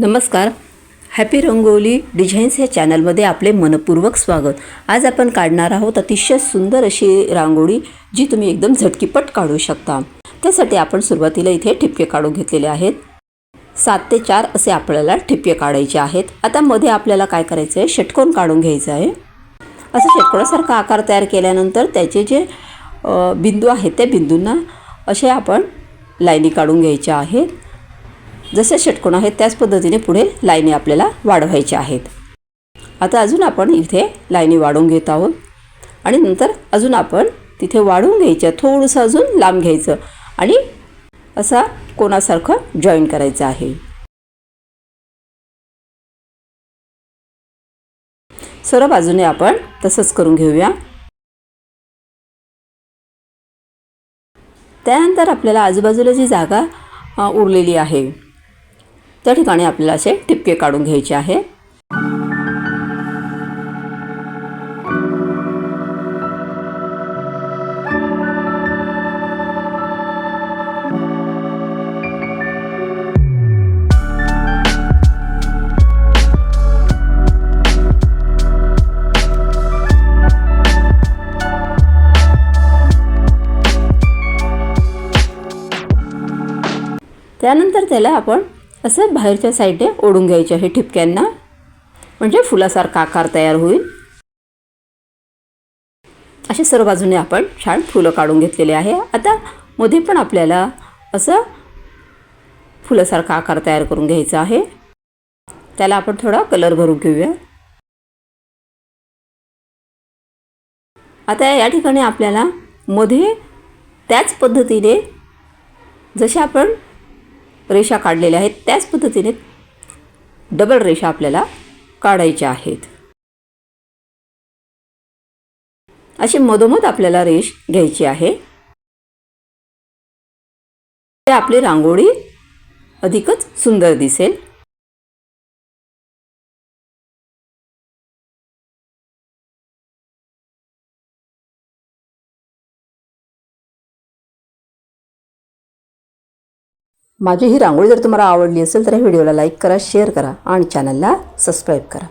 नमस्कार. Happy rangoli designs या चॅनलमध्ये आपले मनपूर्वक स्वागत. आज आपण काढणार आहोत अतिशय सुंदर अशी रांगोळी, जी तुम्ही एकदम झटकीपट काढू शकता. त्यासाठी आपण सुरुवातीला इथे ठिपके काढून घेतलेले आहेत. 7 ते 4 असे आपल्याला ठिपके काढायचे आहेत. आता मध्ये आपल्याला काय करायचं आहे, षटकोन काढून घ्यायचं आहे. असं षटकोनासारखा आकार तयार केल्यानंतर त्याचे जे बिंदू आहेत त्या बिंदूंना असे आपण लाईनी काढून घ्यायच्या आहेत. जसे षटकोन आहेत त्याच पद्धतीने पुढे लाईनी आपल्याला वाढवायच्या आहेत. आता अजून आपण इथे लाईनी वाढवून घेत आहोत आणि नंतर अजून आपण तिथे वाढवून घ्यायचं, थोडंसं अजून लांब घ्यायचं आणि असा कोणासारखं जॉईन करायचं आहे. सर्व बाजूने आपण तसंच करून घेऊया. त्यानंतर आपल्याला आजूबाजूला जी जागा उरलेली आहे त्या ठिकाणी आपल्याला असे ठिपके काढून घ्यायचे आहे. त्यानंतर त्याला आपण असं बाहेरच्या साईडने ओढून घ्यायचे आहे ठिपक्यांना, म्हणजे फुलासारखा आकार तयार होईल. अशा सर्व बाजूने आपण छान फुलं काढून घेतलेले आहे. आता मध्ये पण आपल्याला असं फुलासारखा आकार तयार करून घ्यायचा आहे. त्याला आपण थोडा कलर भरून घेऊया. आता या ठिकाणी आपल्याला मध्ये त्याच पद्धतीने जसे आपण रेषा काढलेल्या आहेत त्याच पद्धतीने डबल रेषा आपल्याला काढायच्या आहेत. अशी मधोमध आपल्याला रेष घ्यायची आहे. आपली रांगोळी अधिकच सुंदर दिसेल. माझी ही रांगोळी जर तुम्हाला आवडली असेल तर या व्हिडिओला लाईक करा, शेअर करा आणि चॅनलला सबस्क्राईब करा.